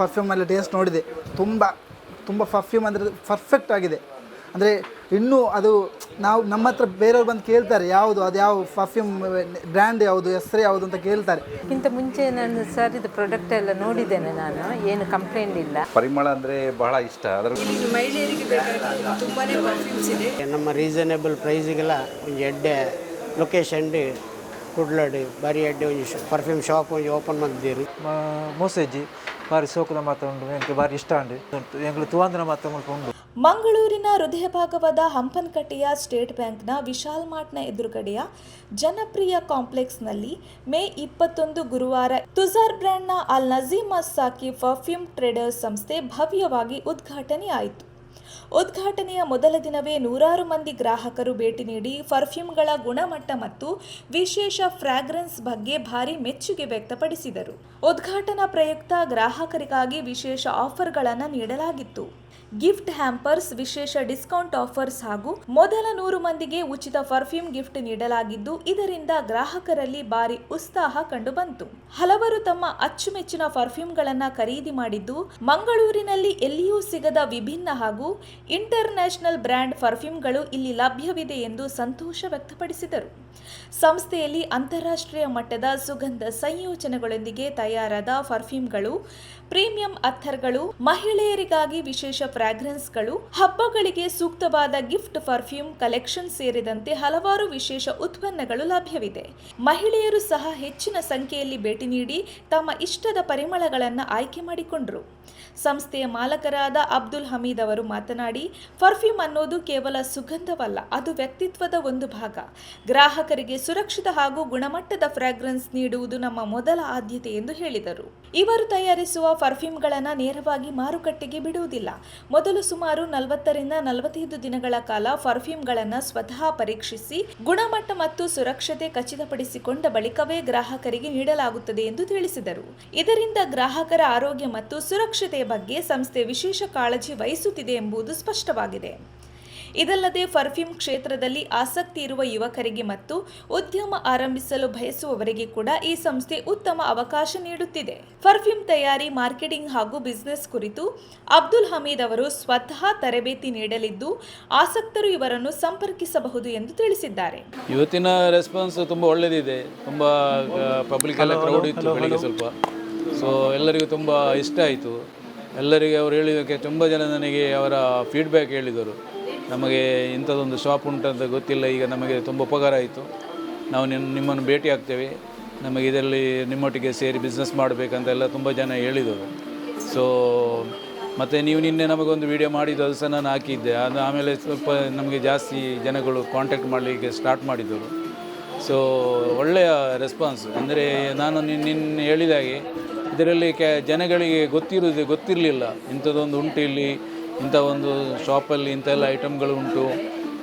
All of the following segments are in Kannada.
ಪರ್ಫ್ಯೂಮ್ ಎಲ್ಲ ಟೇಸ್ಟ್ ನೋಡಿದೆ, ತುಂಬ ತುಂಬ ಪರ್ಫ್ಯೂಮ್ ಅಂದರೆ ಪರ್ಫೆಕ್ಟ್ ಆಗಿದೆ. ಅಂದರೆ ಇನ್ನೂ ಅದು ನಾವು ನಮ್ಮ ಹತ್ರ ಬೇರೆಯವ್ರು ಬಂದು ಕೇಳ್ತಾರೆ ಯಾವುದು ಅದು ಯಾವ ಪರ್ಫ್ಯೂಮ್ ಬ್ರ್ಯಾಂಡ್ ಯಾವುದು ಹೆಸರು ಯಾವುದು ಅಂತ ಕೇಳ್ತಾರೆ. ಇಂತ ಮುಂಚೆ ನಾನು ಸರ್ ಇದು ಪ್ರಾಡಕ್ಟ್ ಎಲ್ಲ ನೋಡಿದ್ದೇನೆ, ನಾನು ಏನು ಕಂಪ್ಲೇಂಟ್ ಇಲ್ಲ. ಪರಿಮಳ ಅಂದರೆ ಬಹಳ ಇಷ್ಟ. ಅದರ ಮಹಿಳೆಯರಿಗೆ ಬೇಕಾದ ತುಂಬಾನೇ ಪರ್ಫ್ಯೂಮ್ಸ್ ಇದೆ. ನಮ್ಮ ರೀಸನೇಬಲ್ ಪ್ರೈಸಿಗೆಲ್ಲ ಒಂದು ಎಡ್ಡೆ ಲೊಕೇಶನ್ ಕುಡ್ಲಡಿ ಬಾರಿ ಎಡ್ಡೆ ಒಂದು ಪರ್ಫ್ಯೂಮ್ ಶಾಪ್ ಒಂದು ಓಪನ್ ಮಾಡಿದ್ದೀರಿ. ಮೋಸೇಜಿ ಬಾರಿ ಸೋಕುದ ಮಾತ್ರ ಉಂಟು, ನನಗೆ ಬಾರಿ ಇಷ್ಟ ಉಂಟು. ಎಂಗಳು ತುವಂದನ ಮಾತ್ರ ಉಂಟು. ಮಂಗಳೂರಿನ ಹೃದಯ ಭಾಗವಾದ ಹಂಪನಕಟ್ಟೆಯ ಸ್ಟೇಟ್ ಬ್ಯಾಂಕ್ನ ವಿಶಾಲ್ ಮಾರ್ಟ್ನ ಎದುರುಗಡೆಯ ಜನಪ್ರಿಯ ಕಾಂಪ್ಲೆಕ್ಸ್ನಲ್ಲಿ ಮೇ 21 ಗುರುವಾರ ತುಜಾರ್ ಬ್ರ್ಯಾಂಡ್ನ ಅಲ್ ನಜೀಮ್ ಸಾಕಿ ಪರ್ಫ್ಯೂಮ್ ಟ್ರೇಡರ್ಸ್ ಸಂಸ್ಥೆ ಭವ್ಯವಾಗಿ ಉದ್ಘಾಟನೆ ಆಯಿತು. ಉದ್ಘಾಟನೆಯ ಮೊದಲ ದಿನವೇ ನೂರಾರು ಮಂದಿ ಗ್ರಾಹಕರು ಭೇಟಿ ನೀಡಿ ಪರ್ಫ್ಯೂಮ್ಗಳ ಗುಣಮಟ್ಟ ಮತ್ತು ವಿಶೇಷ ಫ್ರಾಗ್ರೆನ್ಸ್ ಬಗ್ಗೆ ಭಾರಿ ಮೆಚ್ಚುಗೆ ವ್ಯಕ್ತಪಡಿಸಿದರು. ಉದ್ಘಾಟನಾ ಪ್ರಯುಕ್ತ ಗ್ರಾಹಕರಿಗಾಗಿ ವಿಶೇಷ ಆಫರ್ಗಳನ್ನು ನೀಡಲಾಗಿತ್ತು. ಗಿಫ್ಟ್ ಹ್ಯಾಂಪರ್ಸ್, ವಿಶೇಷ ಡಿಸ್ಕೌಂಟ್ ಆಫರ್ಸ್ ಹಾಗೂ ಮೊದಲ 100 ಮಂದಿಗೆ ಉಚಿತ ಪರ್ಫ್ಯೂಮ್ ಗಿಫ್ಟ್ ನೀಡಲಾಗಿದ್ದು, ಇದರಿಂದ ಗ್ರಾಹಕರಲ್ಲಿ ಭಾರಿ ಉತ್ಸಾಹ ಕಂಡುಬಂತು. ಹಲವರು ತಮ್ಮ ಅಚ್ಚುಮೆಚ್ಚಿನ ಪರ್ಫ್ಯೂಮ್ಗಳನ್ನು ಖರೀದಿ ಮಾಡಿದ್ದು, ಮಂಗಳೂರಿನಲ್ಲಿ ಎಲ್ಲಿಯೂ ಸಿಗದ ವಿಭಿನ್ನ ಹಾಗೂ ಇಂಟರ್ನ್ಯಾಷನಲ್ ಬ್ರ್ಯಾಂಡ್ ಪರ್ಫ್ಯೂಮ್ಗಳು ಇಲ್ಲಿ ಲಭ್ಯವಿದೆ ಎಂದು ಸಂತೋಷ ವ್ಯಕ್ತಪಡಿಸಿದರು. ಸಂಸ್ಥೆಯಲ್ಲಿ ಅಂತಾರಾಷ್ಟ್ರೀಯ ಮಟ್ಟದ ಸುಗಂಧ ಸಂಯೋಜನೆಗಳೊಂದಿಗೆ ತಯಾರಾದ ಪರ್ಫ್ಯೂಮ್ಗಳು, ಪ್ರೀಮಿಯಂ ಅತ್ತರ್ಗಳು, ಮಹಿಳೆಯರಿಗಾಗಿ ವಿಶೇಷ ಫ್ರಾಗ್ರೆನ್ಸ್ಗಳು, ಹಬ್ಬಗಳಿಗೆ ಸೂಕ್ತವಾದ ಗಿಫ್ಟ್ ಪರ್ಫ್ಯೂಮ್ ಕಲೆಕ್ಷನ್ ಸೇರಿದಂತೆ ಹಲವಾರು ವಿಶೇಷ ಉತ್ಪನ್ನಗಳು ಲಭ್ಯವಿದೆ. ಮಹಿಳೆಯರು ಸಹ ಹೆಚ್ಚಿನ ಸಂಖ್ಯೆಯಲ್ಲಿ ಭೇಟಿ ನೀಡಿ ತಮ್ಮ ಇಷ್ಟದ ಪರಿಮಳಗಳನ್ನು ಆಯ್ಕೆ ಮಾಡಿಕೊಂಡರು. ಸಂಸ್ಥೆಯ ಮಾಲಕರಾದ ಅಬ್ದುಲ್ ಹಮೀದ್ ಅವರು ಮಾತನಾಡಿ, ಪರ್ಫ್ಯೂಮ್ ಅನ್ನೋದು ಕೇವಲ ಸುಗಂಧವಲ್ಲ, ಅದು ವ್ಯಕ್ತಿತ್ವದ ಒಂದು ಭಾಗ. ಗ್ರಾಹಕರಿಗೆ ಸುರಕ್ಷಿತ ಹಾಗೂ ಗುಣಮಟ್ಟದ ಫ್ರಾಗ್ರೆನ್ಸ್ ನೀಡುವುದು ನಮ್ಮ ಮೊದಲ ಆದ್ಯತೆ ಎಂದು ಹೇಳಿದರು. ಇವರು ತಯಾರಿಸುವ ಪರ್ಫ್ಯೂಮ್ಗಳನ್ನು ನೇರವಾಗಿ ಮಾರುಕಟ್ಟೆಗೆ ಬಿಡುವುದಿಲ್ಲ. ಮೊದಲು ಸುಮಾರು 40ರಿಂದ 45 ದಿನಗಳ ಕಾಲ ಪರ್ಫ್ಯೂಮ್ಗಳನ್ನು ಸ್ವತಃ ಪರೀಕ್ಷಿಸಿ ಗುಣಮಟ್ಟ ಮತ್ತು ಸುರಕ್ಷತೆ ಖಚಿತಪಡಿಸಿಕೊಂಡ ಬಳಿಕವೇ ಗ್ರಾಹಕರಿಗೆ ನೀಡಲಾಗುತ್ತದೆ ಎಂದು ತಿಳಿಸಿದರು. ಇದರಿಂದ ಗ್ರಾಹಕರ ಆರೋಗ್ಯ ಮತ್ತು ಸುರಕ್ಷತೆಯ ಬಗ್ಗೆ ಸಂಸ್ಥೆ ವಿಶೇಷ ಕಾಳಜಿ ವಹಿಸುತ್ತಿದೆ ಎಂಬುದು ಸ್ಪಷ್ಟವಾಗಿದೆ. ಇದಲ್ಲದೆ ಪರ್ಫ್ಯೂಮ್ ಕ್ಷೇತ್ರದಲ್ಲಿ ಆಸಕ್ತಿ ಇರುವ ಯುವಕರಿಗೆ ಮತ್ತು ಉದ್ಯಮ ಆರಂಭಿಸಲು ಬಯಸುವವರಿಗೆ ಕೂಡ ಈ ಸಂಸ್ಥೆ ಉತ್ತಮ ಅವಕಾಶ ನೀಡುತ್ತಿದೆ. ಪರ್ಫ್ಯೂಮ್ ತಯಾರಿ, ಮಾರ್ಕೆಟಿಂಗ್ ಹಾಗೂ ಬಿಸಿನೆಸ್ ಕುರಿತು ಅಬ್ದುಲ್ ಹಮೀದ್ ಅವರು ಸ್ವತಃ ತರಬೇತಿ ನೀಡಲಿದ್ದು, ಆಸಕ್ತರು ಇವರನ್ನು ಸಂಪರ್ಕಿಸಬಹುದು ಎಂದು ತಿಳಿಸಿದ್ದಾರೆ. ಇವತ್ತಿನ ರೆಸ್ಪಾನ್ಸ್ ತುಂಬ ಒಳ್ಳೆಯದಿದೆ. ತುಂಬ ಪಬ್ಲಿಕ್ ಎಲ್ಲ ಕ್ರೌಡ್ ಇತ್ತು ಬೆಳಿಗ್ಗೆ ಸ್ವಲ್ಪ. ಸೊ ಎಲ್ಲರಿಗೂ ತುಂಬ ಇಷ್ಟ ಆಯಿತು. ಎಲ್ಲರಿಗೆ ಅವರು ಹೇಳಿದ್ದಕ್ಕೆ ತುಂಬ ಜನ ನನಗೆ ಅವರ ಫೀಡ್ಬ್ಯಾಕ್ ಹೇಳಿದರು. ನಮಗೆ ಇಂಥದ್ದೊಂದು ಶಾಪ್ ಉಂಟಂತ ಗೊತ್ತಿಲ್ಲ, ಈಗ ನಮಗೆ ತುಂಬ ಉಪಕಾರ ಆಯಿತು. ನಾವು ನಿಮ್ಮನ್ನು ಭೇಟಿ ಆಗ್ತೇವೆ, ನಮಗೆ ಇದರಲ್ಲಿ ನಿಮ್ಮೊಟ್ಟಿಗೆ ಸೇರಿ ಬಿಸ್ನೆಸ್ ಮಾಡಬೇಕಂತೆಲ್ಲ ತುಂಬ ಜನ ಹೇಳಿದರು. ಸೊ ಮತ್ತು ನೀವು ನಿನ್ನೆ ನಮಗೊಂದು ವಿಡಿಯೋ ಮಾಡಿದ್ದು ಅದು ಸಹ ನಾನು ಹಾಕಿದ್ದೆ. ಅದು ಆಮೇಲೆ ಸ್ವಲ್ಪ ನಮಗೆ ಜಾಸ್ತಿ ಜನಗಳು ಕಾಂಟ್ಯಾಕ್ಟ್ ಮಾಡಲಿಕ್ಕೆ ಸ್ಟಾರ್ಟ್ ಮಾಡಿದರು. ಸೊ ಒಳ್ಳೆಯ ರೆಸ್ಪಾನ್ಸ್. ಅಂದರೆ ನಾನು ನಿನ್ನೆ ಹೇಳಿದಾಗೆ ಇದರಲ್ಲಿ ಜನಗಳಿಗೆ ಗೊತ್ತಿರಲಿಲ್ಲ ಇಂಥದ್ದೊಂದು ಉಂಟು, ಇಲ್ಲಿ ಇಂಥ ಒಂದು ಶಾಪಲ್ಲಿ ಇಂಥೆಲ್ಲ ಐಟಮ್ಗಳು ಉಂಟು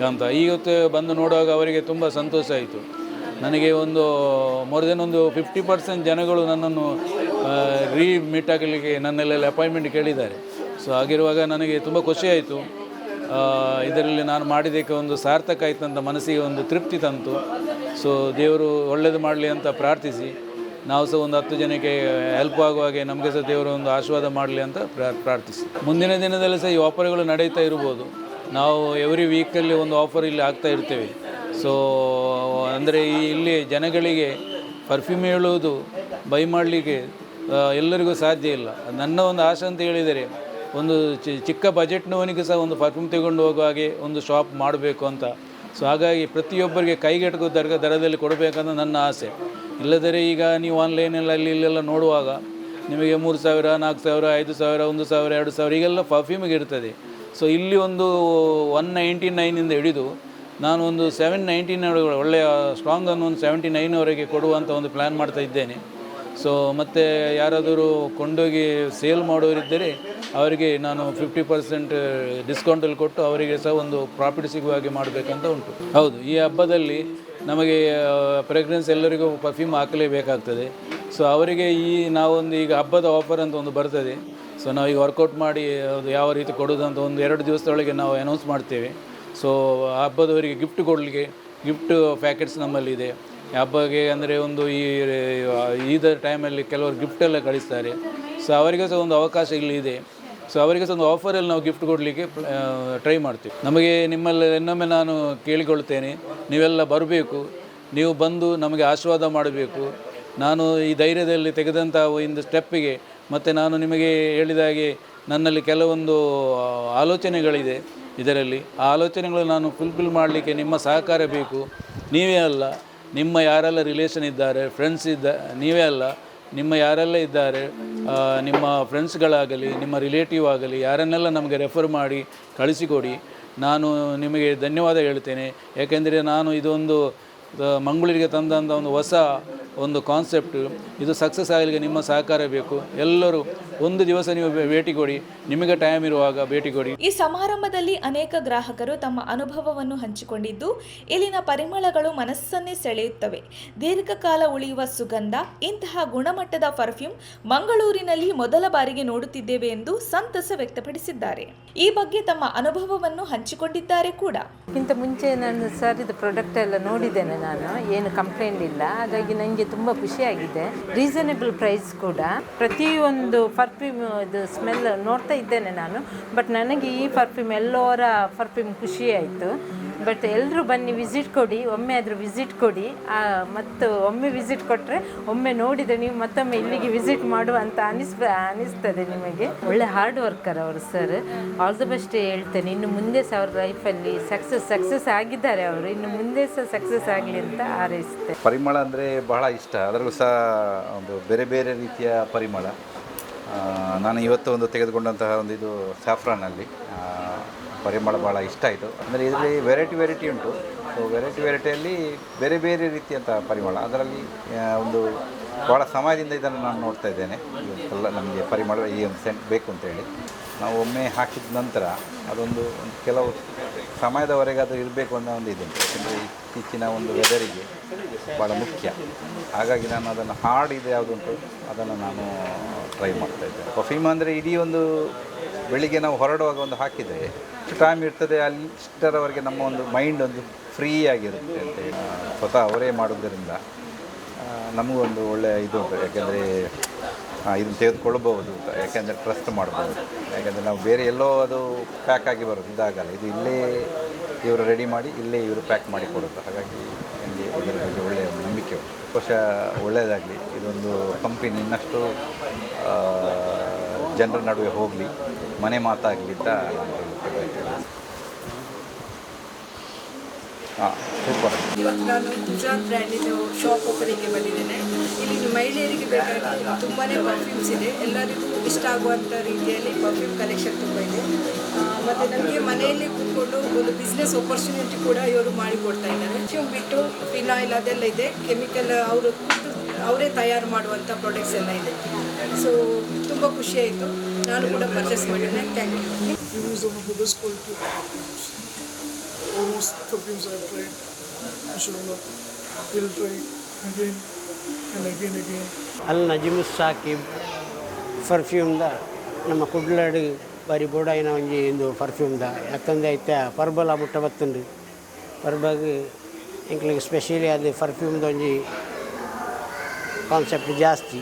ಅಂತ. ಇವತ್ತು ಬಂದು ನೋಡುವಾಗ ಅವರಿಗೆ ತುಂಬ ಸಂತೋಷ ಆಯಿತು. ನನಗೆ ಒಂದು ಮೋರ್ ದೆನ್ ಒಂದು 50% ಜನಗಳು ನನ್ನನ್ನು ಮೀಟ್ ಆಗಲಿಕ್ಕೆ ನನ್ನೆಲ್ಲ ಅಪಾಯಿಂಟ್ಮೆಂಟ್ ಕೇಳಿದ್ದಾರೆ. ಸೊ ಆಗಿರುವಾಗ ನನಗೆ ತುಂಬ ಖುಷಿಯಾಯಿತು. ಇದರಲ್ಲಿ ನಾನು ಮಾಡಿದ್ದಕ್ಕೆ ಒಂದು ಸಾರ್ಥಕ ಆಯಿತು ಅಂತ ಮನಸ್ಸಿಗೆ ಒಂದು ತೃಪ್ತಿ ತಂತು. ಸೊ ದೇವರು ಒಳ್ಳೆಯದು ಮಾಡಲಿ ಅಂತ ಪ್ರಾರ್ಥಿಸಿ, ನಾವು ಸಹ ಒಂದು 10 ಜನಕ್ಕೆ ಹೆಲ್ಪ್ ಆಗುವಾಗೆ ನಮಗೆ ಸಹ ದೇವರು ಒಂದು ಆಶೀರ್ವಾದ ಮಾಡಲಿ ಅಂತ ಪ್ರಾರ್ಥಿಸಿ. ಮುಂದಿನ ದಿನದಲ್ಲಿ ಸಹ ಈ ಆಫರ್ಗಳು ನಡೀತಾ ಇರ್ಬೋದು. ನಾವು ಎವ್ರಿ ವೀಕಲ್ಲಿ ಒಂದು ಆಫರ್ ಇಲ್ಲಿ ಆಗ್ತಾ ಇರ್ತೇವೆ. ಸೊ ಅಂದರೆ ಇಲ್ಲಿ ಜನಗಳಿಗೆ ಪರ್ಫ್ಯೂಮ್ ಹೇಳುವುದು ಬೈ ಮಾಡಲಿಕ್ಕೆ ಎಲ್ಲರಿಗೂ ಸಾಧ್ಯ ಇಲ್ಲ. ನನ್ನ ಒಂದು ಆಸೆ ಅಂತ ಹೇಳಿದರೆ, ಒಂದು ಚಿಕ್ಕ ಬಜೆಟ್ನವನಿಗೆ ಸಹ ಒಂದು ಪರ್ಫ್ಯೂಮ್ ತಗೊಂಡು ಹೋಗುವ ಹಾಗೆ ಒಂದು ಶಾಪ್ ಮಾಡಬೇಕು ಅಂತ. ಸೊ ಹಾಗಾಗಿ ಪ್ರತಿಯೊಬ್ಬರಿಗೆ ಕೈಗೆಟುಕುವ ದರದಲ್ಲಿ ಕೊಡಬೇಕಂತ ನನ್ನ ಆಸೆ. ಇಲ್ಲದರೆ ಈಗ ನೀವು ಆನ್ಲೈನೆಲ್ಲ ಇಲ್ಲೆಲ್ಲ ನೋಡುವಾಗ ನಿಮಗೆ 3,000, 4,000, 5,000, 1,000, 2,000 ಈಗೆಲ್ಲ ಪರ್ಫ್ಯೂಮಿಗೆ ಇರ್ತದೆ. ಸೊ ಇಲ್ಲಿ ಒಂದು 199 ಹಿಡಿದು ನಾನು ಒಂದು 799 ಒಳ್ಳೆಯ ಸ್ಟ್ರಾಂಗ್ ಅನ್ನು ಒಂದು 79ವರೆಗೆ ಕೊಡುವಂಥ ಒಂದು ಪ್ಲ್ಯಾನ್ ಮಾಡ್ತಾ ಇದ್ದೇನೆ. ಸೊ ಮತ್ತು ಯಾರಾದರೂ ಕೊಂಡೋಗಿ ಸೇಲ್ ಮಾಡೋರಿದ್ದರೆ ಅವರಿಗೆ ನಾನು 50% ಡಿಸ್ಕೌಂಟಲ್ಲಿ ಕೊಟ್ಟು ಅವರಿಗೆ ಸಹ ಒಂದು ಪ್ರಾಫಿಟ್ ಸಿಗುವ ಹಾಗೆ ಮಾಡಬೇಕಂತ ಉಂಟು. ಹೌದು, ಈ ಹಬ್ಬದಲ್ಲಿ ನಮಗೆ ಫ್ರೆಗ್ರೆನ್ಸ್ ಎಲ್ಲರಿಗೂ ಪರ್ಫ್ಯೂಮ್ ಹಾಕಲೇಬೇಕಾಗ್ತದೆ. ಸೊ ಅವರಿಗೆ ನಾವೊಂದು ಈಗ ಹಬ್ಬದ ಆಫರ್ ಅಂತ ಒಂದು ಬರ್ತದೆ. ಸೊ ನಾವೀಗ ವರ್ಕೌಟ್ ಮಾಡಿ ಅದು ಯಾವ ರೀತಿ ಕೊಡೋದು ಅಂತ ಒಂದು 2 ದಿವಸದೊಳಗೆ ನಾವು ಅನೌನ್ಸ್ ಮಾಡ್ತೇವೆ. ಸೊ ಹಬ್ಬದವರಿಗೆ ಗಿಫ್ಟ್ ಕೊಡಲಿಕ್ಕೆ ಗಿಫ್ಟ್ ಪ್ಯಾಕೆಟ್ಸ್ ನಮ್ಮಲ್ಲಿದೆ. ಹಬ್ಬಗೆ ಅಂದರೆ ಒಂದು ಈದ ಟೈಮಲ್ಲಿ ಕೆಲವರು ಗಿಫ್ಟೆಲ್ಲ ಕಳಿಸ್ತಾರೆ. ಸೊ ಅವರಿಗೆ ಸಹ ಒಂದು ಅವಕಾಶ ಇಲ್ಲಿ ಇದೆ. ಸೊ ಅವರಿಗೆ ಸಹ ಒಂದು ಆಫರಲ್ಲಿ ನಾವು ಗಿಫ್ಟ್ ಕೊಡಲಿಕ್ಕೆ ಟ್ರೈ ಮಾಡ್ತೀವಿ. ನಮಗೆ ನಿಮ್ಮಲ್ಲಿ ಇನ್ನೊಮ್ಮೆ ನಾನು ಕೇಳಿಕೊಳ್ತೇನೆ, ನೀವೆಲ್ಲ ಬರಬೇಕು, ನೀವು ಬಂದು ನಮಗೆ ಆಶೀರ್ವಾದ ಮಾಡಬೇಕು. ನಾನು ಈ ಧೈರ್ಯದಲ್ಲಿ ತೆಗೆದಂಥ ಒಂದು ಸ್ಟೆಪ್ಪಿಗೆ ಮತ್ತು ನಾನು ನಿಮಗೆ ಹೇಳಿದ ಹಾಗೆ ನನ್ನಲ್ಲಿ ಕೆಲವೊಂದು ಆಲೋಚನೆಗಳಿದೆ ಇದರಲ್ಲಿ. ಆ ಆಲೋಚನೆಗಳು ನಾನು ಫುಲ್ಫಿಲ್ ಮಾಡಲಿಕ್ಕೆ ನಿಮ್ಮ ಸಹಕಾರ ಬೇಕು. ನೀವೇ ಅಲ್ಲ, ನಿಮ್ಮ ಯಾರೆಲ್ಲ ರಿಲೇಷನ್ ಇದ್ದಾರೆ, ಫ್ರೆಂಡ್ಸ್ ನೀವೇ ಅಲ್ಲ, ನಿಮ್ಮ ಯಾರೆಲ್ಲ ಇದ್ದಾರೆ, ನಿಮ್ಮ ಫ್ರೆಂಡ್ಸ್ಗಳಾಗಲಿ, ನಿಮ್ಮ ರಿಲೇಟಿವ್ ಆಗಲಿ, ಯಾರನ್ನೆಲ್ಲ ನಮಗೆ ರೆಫರ್ ಮಾಡಿ ಕಳಿಸಿಕೊಡಿ. ನಾನು ನಿಮಗೆ ಧನ್ಯವಾದ ಹೇಳ್ತೇನೆ. ಯಾಕೆಂದರೆ ನಾನು ಇದೊಂದು ಮಂಗಳೂರಿಗೆ ತಂದಂಥ ಒಂದು ಹೊಸ ಒಂದು ಕಾನ್ಸೆಪ್ಟ್, ಇದು ಸಕ್ಸಸ್ ಆಗಲಿಕ್ಕೆ ನಿಮ್ಮ ಸಹಕಾರ ಬೇಕು. ಎಲ್ಲರೂ ಒಂದು ದಿವಸ ನೀವು ಭೇಟಿ ಕೊಡಿ, ನಿಮಗೆ ಟೈಮ್ ಇರುವಾಗ ಭೇಟಿ ಕೊಡಿ. ಈ ಸಮಾರಂಭದಲ್ಲಿ ಅನೇಕ ಗ್ರಾಹಕರು ತಮ್ಮ ಅನುಭವವನ್ನು ಹಂಚಿಕೊಂಡಿದ್ದು, ಇಲ್ಲಿನ ಪರಿಮಳಗಳು ಮನಸ್ಸನ್ನೇ ಸೆಳೆಯುತ್ತವೆ. ದೀರ್ಘಕಾಲ ಉಳಿಯುವ ಸುಗಂಧ, ಇಂತಹ ಗುಣಮಟ್ಟದ ಪರ್ಫ್ಯೂಮ್ ಮಂಗಳೂರಿನಲ್ಲಿ ಮೊದಲ ಬಾರಿಗೆ ನೋಡುತ್ತಿದ್ದೇವೆ ಎಂದು ಸಂತಸ ವ್ಯಕ್ತಪಡಿಸಿದ್ದಾರೆ. ಈ ಬಗ್ಗೆ ತಮ್ಮ ಅನುಭವವನ್ನು ಹಂಚಿಕೊಂಡಿದ್ದಾರೆ ಕೂಡ. ಇಂತ ಮುಂಚೆ ನಾನು ಸರ್ ಇದು ಪ್ರಾಡಕ್ಟ್ ಎಲ್ಲ ನೋಡಿದ್ದೇನೆ, ನಾನು ಏನು ಕಂಪ್ಲೇಂಟ್ ಇಲ್ಲ. ಹಾಗಾಗಿ ನನಗೆ ತುಂಬ ಖುಷಿಯಾಗಿದೆ. ರೀಸನೇಬಲ್ ಪ್ರೈಸ್ ಕೂಡ. ಪ್ರತಿಯೊಂದು ಪರ್ಫ್ಯೂಮ್ ಇದು ಸ್ಮೆಲ್ ನೋಡ್ತಾ ಇದ್ದೇನೆ ನಾನು. ಬಟ್ ನನಗೆ ಈ ಪರ್ಫ್ಯೂಮ್ ಎಲ್ಲರ ಪರ್ಫ್ಯೂಮ್ ಖುಷಿ ಆಯಿತು. ಬಟ್ ಎಲ್ಲರೂ ಬನ್ನಿ, ವಿಸಿಟ್ ಕೊಡಿ, ಒಮ್ಮೆ ಆದರೂ ವಿಸಿಟ್ ಕೊಡಿ. ಮತ್ತು ಒಮ್ಮೆ ವಿಸಿಟ್ ಕೊಟ್ಟರೆ ಒಮ್ಮೆ ನೋಡಿದರೆ ನೀವು ಮತ್ತೊಮ್ಮೆ ಇಲ್ಲಿಗೆ ವಿಸಿಟ್ ಮಾಡುವ ಅಂತ ಅನಿಸ್ತದೆ ನಿಮಗೆ. ಒಳ್ಳೆ ಹಾರ್ಡ್ ವರ್ಕರ್ ಅವರು ಸರ್. ಆಲ್ ದ ಬೆಸ್ಟ್ ಹೇಳ್ತೇನೆ. ಇನ್ನು ಮುಂದೆ ಸಹ ಅವ್ರ ಲೈಫಲ್ಲಿ ಸಕ್ಸಸ್ ಆಗಿದ್ದಾರೆ ಅವರು. ಇನ್ನು ಮುಂದೆ ಸಹ ಸಕ್ಸಸ್ ಆಗಲಿ ಅಂತ ಹಾರೈಸುತ್ತೆ. ಪರಿಮಳ ಅಂದರೆ ಬಹಳ ಇಷ್ಟ. ಅದರಲ್ಲೂ ಸಹ ಒಂದು ಬೇರೆ ಬೇರೆ ರೀತಿಯ ಪರಿಮಳ. ನಾನು ಇವತ್ತು ಒಂದು ತೆಗೆದುಕೊಂಡಂತಹ ಒಂದು ಇದು ಸ್ಯಾಫ್ರಾನಲ್ಲಿ ಪರಿಮಳ ಭಾಳ ಇಷ್ಟ ಆಯಿತು. ಅಂದರೆ ಇದರಲ್ಲಿ ವೆರೈಟಿ ಉಂಟು. ಸೊ ವೆರೈಟಿಯಲ್ಲಿ ಬೇರೆ ಬೇರೆ ರೀತಿಯಂಥ ಪರಿಮಳ. ಅದರಲ್ಲಿ ಒಂದು ಭಾಳ ಸಮಯದಿಂದ ಇದನ್ನು ನಾನು ನೋಡ್ತಾ ಇದ್ದೇನೆ. ಎಲ್ಲ ನಮಗೆ ಪರಿಮಳ ಈ ಒಂದು ಸೆಂಟ್ ಬೇಕು ಅಂತೇಳಿ ನಾವು ಒಮ್ಮೆ ಹಾಕಿದ ನಂತರ ಅದೊಂದು ಕೆಲವು ಸಮಯದವರೆಗೆ ಅದು ಇರಬೇಕು ಅನ್ನೋ ಒಂದು ಇದೆ. ಯಾಕೆಂದರೆ ಇತ್ತೀಚಿನ ಒಂದು ವೆದರಿಗೆ ಭಾಳ ಮುಖ್ಯ. ಹಾಗಾಗಿ ನಾನು ಅದನ್ನು ಹಾರ್ಡ್ ಯಾವುದುಂಟು ಅದನ್ನು ನಾನು ಟ್ರೈ ಮಾಡ್ತಾಯಿದ್ದೆ. ಪರ್ಫ್ಯೂಮ್ ಅಂದರೆ ಇಡೀ ಒಂದು ಬೆಳಿಗ್ಗೆ ನಾವು ಹೊರಡುವಾಗ ಒಂದು ಹಾಕಿದರೆ ಎಷ್ಟು ಟೈಮ್ ಇರ್ತದೆ ಅಲ್ಲಿಷ್ಟರವರೆಗೆ ನಮ್ಮ ಒಂದು ಮೈಂಡ್ ಒಂದು ಫ್ರೀ ಆಗಿರುತ್ತೆ ಅಂತೇಳಿ ಸ್ವತಃ ಅವರೇ ಮಾಡೋದರಿಂದ ನಮಗೊಂದು ಒಳ್ಳೆಯ ಇದು ಉಂಟು. ಯಾಕೆಂದರೆ ಇದನ್ನು ತೆಗೆದುಕೊಳ್ಳಬಹುದು ಅಂತ. ಯಾಕೆಂದರೆ ಟ್ರಸ್ಟ್ ಮಾಡ್ಬೋದು. ಯಾಕೆಂದರೆ ನಾವು ಬೇರೆ ಎಲ್ಲೋ ಅದು ಪ್ಯಾಕ್ ಆಗಿ ಬರೋದು ಇದಾಗಲ್ಲ. ಇದು ಇಲ್ಲೇ ಇವರು ರೆಡಿ ಮಾಡಿ ಇಲ್ಲೇ ಇವರು ಪ್ಯಾಕ್ ಮಾಡಿ ಕೊಡೋದು. ಹಾಗಾಗಿ ನನಗೆ ಇದರ ಬಗ್ಗೆ ಒಳ್ಳೆಯ ನಂಬಿಕೆ ಉಂಟು. ಬಹುಶಃ ಒಳ್ಳೆಯದಾಗಲಿ. ಇದೊಂದು ಕಂಪನಿ ಇನ್ನಷ್ಟು ಜನರ ನಡುವೆ ಹೋಗಲಿ, ಮನೆ ಮಾತಾಗಲಿ ಅಂತ ನಾನು ಹೇಳ್ತೇನೆ. ಸೂಪರ್. ಇವತ್ತು ನಾನು ಗುಜರಾತ್ ಬ್ರ್ಯಾಂಡಿನ ಶಾಪ್ ಓಪನಿಂಗ್ಗೆ ಬಂದಿದ್ದೇನೆ. ಇಲ್ಲಿ ಮಹಿಳೆಯರಿಗೆ ಬೇಕಾಗಿ ತುಂಬಾ ಪರ್ಫ್ಯೂಮ್ಸ್ ಇದೆ. ಎಲ್ಲರಿಗೂ ಇಷ್ಟ ಆಗುವಂಥ ರೀತಿಯಲ್ಲಿ ಪರ್ಫ್ಯೂಮ್ ಕಲೆಕ್ಷನ್ ತುಂಬ ಇದೆ. ಮತ್ತು ನನಗೆ ಮನೆಯಲ್ಲಿ ಕೂತ್ಕೊಂಡು ಒಂದು ಬಿಸ್ನೆಸ್ ಆಪರ್ಚುನಿಟಿ ಕೂಡ ಇವರು ಮಾಡಿಕೊಡ್ತಾ ಇದ್ದಾರೆ. ಪರ್ಫ್ಯೂಮ್ ಬಿಟ್ಟು ಫಿನಾಯಿಲ್ ಅದೆಲ್ಲ ಇದೆ. ಕೆಮಿಕಲ್ ಅವರೇ ತಯಾರು ಮಾಡುವಂಥ ಪ್ರಾಡಕ್ಟ್ಸ್ ಎಲ್ಲ ಇದೆ. ಸೊ ತುಂಬ ಖುಷಿಯಾಯಿತು. ನಾನು ಕೂಡ ಪರ್ಚೇಸ್ ಮಾಡಿದ್ದೇನೆ. Thank you. Use one of the best quality almost perfumes I have tried. Inshallah, we'll try again and again. ಅಲ್ ನಜಿಮುಸ್ ಸಾಕಿಬ್ ಪರ್ಫ್ಯೂಮ್ದ ನಮ್ಮ ಕುಡ್ಲಾಡು ಬಾರಿ ಬೋಡಾಯಿನ ಒಂಜಿ ಇಂದು ಪರ್ಫ್ಯೂಮ್ದ ಯಾಕಂದ್ರೆ ಐತೆ ಪರ್ಬಲ ಬುಟ್ಟ ಬತ್ತುಂಡು. ಪರ್ಬಾಗ್ ಎಂಕ್ಲಿಗೆ ಸ್ಪೆಷಲಿ ಅದು ಪರ್ಫ್ಯೂಮ್ದ ಒಂಜಿ ಕಾನ್ಸೆಪ್ಟ್ ಜಾಸ್ತಿ.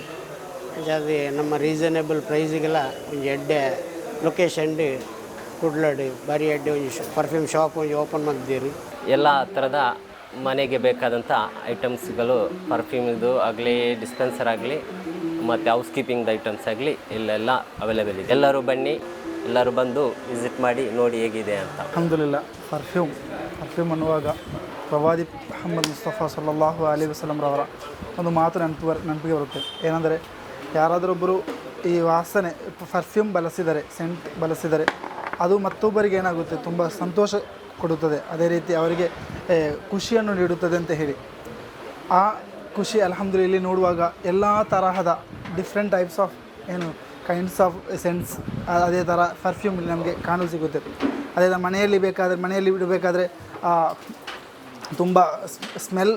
ಅದು ನಮ್ಮ ರೀಸನೇಬಲ್ ಪ್ರೈಸಿಗೆಲ್ಲ ಒಂಜಿ ಎಡ್ಡೆ ಲೊಕೇಶನ್ ಕುಡ್ಲಾಡು ಬಾರಿ ಎಡ್ಡೆ ಒಂಜಿ ಪರ್ಫ್ಯೂಮ್ ಶಾಪ್ ಒಂಜಿ ಓಪನ್ ಮಾಡಿದ್ದೀರಿ. ಎಲ್ಲ ಥರದ ಮನೆಗೆ ಬೇಕಾದಂಥ ಐಟಮ್ಸ್ಗಳು ಪರ್ಫ್ಯೂಮ್ದು ಆಗಲಿ, ಡಿಸ್ಪೆನ್ಸರ್ ಆಗಲಿ, ಮತ್ತು ಹೌಸ್ ಕೀಪಿಂಗ್ದು ಐಟಮ್ಸ್ ಆಗಲಿ ಇಲ್ಲೆಲ್ಲ ಅವೈಲೇಬಲ್ ಇದೆ. ಎಲ್ಲರೂ ಬನ್ನಿ, ಎಲ್ಲರೂ ಬಂದು ವಿಸಿಟ್ ಮಾಡಿ ನೋಡಿ ಹೇಗಿದೆ ಅಂತ. ಅಲ್ಹಮ್ದುಲಿಲ್ಲಾ. ಪರ್ಫ್ಯೂಮ್ ಅನ್ನುವಾಗ ಪ್ರವಾದಿ ಮುಹಮ್ಮದ್ ಮುಸ್ತಫಾ ಸಲ್ಲಲ್ಲಾಹು ಅಲೈಹಿ ವಸಲ್ಲಂ ರವರ ಒಂದು ಮಾತು ನೆನಪಿಗೆ ಬರುತ್ತೆ. ಏನಂದರೆ, ಯಾರಾದರೊಬ್ಬರು ಈ ವಾಸನೆ ಪರ್ಫ್ಯೂಮ್ ಬಳಸಿದರೆ, ಸೆಂಟ್ ಬಳಸಿದರೆ, ಅದು ಮತ್ತೊಬ್ಬರಿಗೆ ಏನಾಗುತ್ತೆ, ತುಂಬ ಸಂತೋಷ ಕೊಡುತ್ತದೆ. ಅದೇ ರೀತಿ ಅವರಿಗೆ ಖುಷಿಯನ್ನು ನೀಡುತ್ತದೆ ಅಂತ ಹೇಳಿ. ಆ ಖುಷಿ ಅಲ್ಹಮ್ದುಲಿಲ್ಲಾ ಇಲ್ಲಿ ನೋಡುವಾಗ ಎಲ್ಲ ತರಹದ different types of kinds of cents ಅದೇ ಥರ ಪರ್ಫ್ಯೂಮ್ ನಮಗೆ ಕಾಣಲು ಸಿಗುತ್ತೆ. ಅದೇ ಮನೆಯಲ್ಲಿ ಇಡಬೇಕಾದ್ರೆ ತುಂಬ ಸ್ಮೆಲ್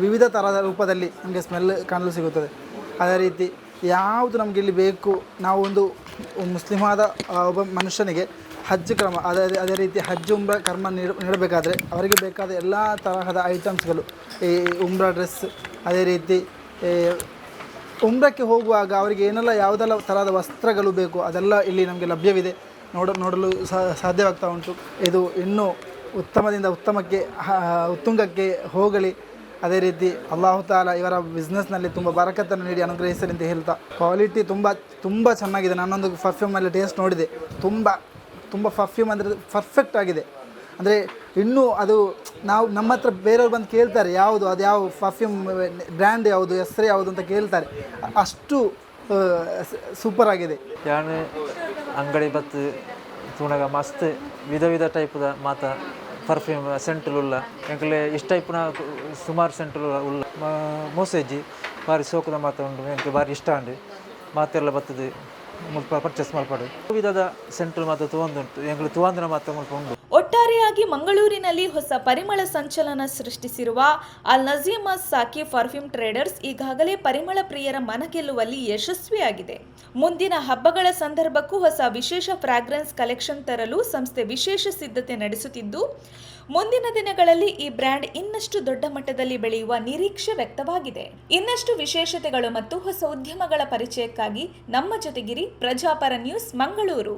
ವಿವಿಧ ಥರದ ರೂಪದಲ್ಲಿ ನಮಗೆ ಸ್ಮೆಲ್ ಕಾಣಲು ಸಿಗುತ್ತದೆ. ಅದೇ ರೀತಿ ಯಾವುದು ನಮಗೆ ಇಲ್ಲಿ ಬೇಕು, ನಾವು ಒಂದು ಮುಸ್ಲಿಮಾದ ಒಬ್ಬ ಮನುಷ್ಯನಿಗೆ ಹಜ್ ಕ್ರಮ ಅದೇ ರೀತಿ ಹಜ್ ಉಮ್ರಾ ಕರ್ಮ ನೀಡಬೇಕಾದ್ರೆ ಅವರಿಗೆ ಬೇಕಾದ ಎಲ್ಲ ತರಹದ ಐಟಮ್ಸ್ಗಳು, ಈ ಉಮ್ರಾ ಡ್ರೆಸ್, ಅದೇ ರೀತಿ ಉಮ್ರಕ್ಕೆ ಹೋಗುವಾಗ ಅವರಿಗೆ ಏನೆಲ್ಲ ಯಾವುದೆಲ್ಲ ಥರದ ವಸ್ತ್ರಗಳು ಬೇಕು ಅದೆಲ್ಲ ಇಲ್ಲಿ ನಮಗೆ ಲಭ್ಯವಿದೆ. ನೋಡಲು ಸಾಧ್ಯವಾಗ್ತಾ ಉಂಟು. ಇದು ಇನ್ನೂ ಉತ್ತಮದಿಂದ ಉತ್ತಮಕ್ಕೆ ಉತ್ತುಂಗಕ್ಕೆ ಹೋಗಲಿ. ಅದೇ ರೀತಿ ಅಲ್ಲಾಹು ತಾಲ ಇವರ ಬಿಸ್ನೆಸ್ನಲ್ಲಿ ತುಂಬ ಬರಕತ್ತನ್ನು ನೀಡಿ ಅನುಗ್ರಹಿಸಲಿ ಅಂತ ಹೇಳ್ತಾ, ಕ್ವಾಲಿಟಿ ತುಂಬ ಚೆನ್ನಾಗಿದೆ. ನಾನೊಂದು ಪರ್ಫ್ಯೂಮಲ್ಲಿ ಟೇಸ್ಟ್ ನೋಡಿದೆ, ತುಂಬ ಪರ್ಫ್ಯೂಮ್ ಅಂದರೆ ಪರ್ಫೆಕ್ಟ್ ಆಗಿದೆ. ಅಂದರೆ ಇನ್ನೂ ಅದು ನಮ್ಮ ಹತ್ರ ಬೇರೆಯವ್ರು ಬಂದು ಕೇಳ್ತಾರೆ ಯಾವುದು ಅದು ಯಾವ ಪರ್ಫ್ಯೂಮ್ ಬ್ರ್ಯಾಂಡ್ ಯಾವುದು, ಹೆಸರು ಯಾವುದು ಅಂತ ಕೇಳ್ತಾರೆ. ಅಷ್ಟು ಸೂಪರ್ ಆಗಿದೆ. ಯಾನ್ ಅಂಗಡಿ ಬತ್ತು ತೂಣಗ ಮಸ್ತ್ ವಿಧ ಟೈಪ್ದ ಮಾತ ಪರ್ಫ್ಯೂಮ್ ಸೆಂಟ್ಲುಲ್ಲ ಎಂಕಲೆ ಇಷ್ಟ ಟೈಪ್ನ ಸುಮಾರು ಸೆಂಟ್ಲು ಉಲ್ಲ ಮೋಸೇಜಿ ಭಾರಿ ಸೋಕುದ ಮಾತ ಉಂಡು. ಎಂಕ್ ಭಾರಿ ಇಷ್ಟ ಉಂಡು ಮಾತೆಲ್ಲ ಬರ್ತದೆ ಮುಲ್ಪ ಪರ್ಚೇಸ್ ಮಾಡ್ಪಾಡು. ವಿಧದ ಸೆಂಟ್ಲ್ ಮಾತ್ರ ತಗೊಂಡುಂಟು ಎಂಕ್ಲು ತೂವಂದ್ರ ಮಾತ್ರ ಮುಲ್ಪ ಉಂಡು. ಒಟ್ಟಾರೆಯಾಗಿ ಮಂಗಳೂರಿನಲ್ಲಿ ಹೊಸ ಪರಿಮಳ ಸಂಚಲನ ಸೃಷ್ಟಿಸಿರುವ ಅಲ್ ನಜೀಮಸ್ ಸಾಕಿಬ್ ಪರ್ಫ್ಯೂಮ್ ಟ್ರೇಡರ್ಸ್ ಈಗಾಗಲೇ ಪರಿಮಳ ಪ್ರಿಯರ ಮನಗೆಲ್ಲುವಲ್ಲಿ ಯಶಸ್ವಿಯಾಗಿದೆ. ಮುಂದಿನ ಹಬ್ಬಗಳ ಸಂದರ್ಭಕ್ಕೂ ಹೊಸ ವಿಶೇಷ ಫ್ರಾಗ್ರೆನ್ಸ್ ಕಲೆಕ್ಷನ್ ತರಲು ಸಂಸ್ಥೆ ವಿಶೇಷ ಸಿದ್ಧತೆ ನಡೆಸುತ್ತಿದ್ದು, ಮುಂದಿನ ದಿನಗಳಲ್ಲಿ ಈ ಬ್ರ್ಯಾಂಡ್ ಇನ್ನಷ್ಟು ದೊಡ್ಡ ಮಟ್ಟದಲ್ಲಿ ಬೆಳೆಯುವ ನಿರೀಕ್ಷೆ ವ್ಯಕ್ತವಾಗಿದೆ. ಇನ್ನಷ್ಟು ವಿಶೇಷತೆಗಳು ಮತ್ತು ಹೊಸ ಉದ್ಯಮಗಳ ಪರಿಚಯಕ್ಕಾಗಿ ನಮ್ಮ ಜೊತೆಗಿರಿ. ಪ್ರಜಾಪರ ನ್ಯೂಸ್, ಮಂಗಳೂರು.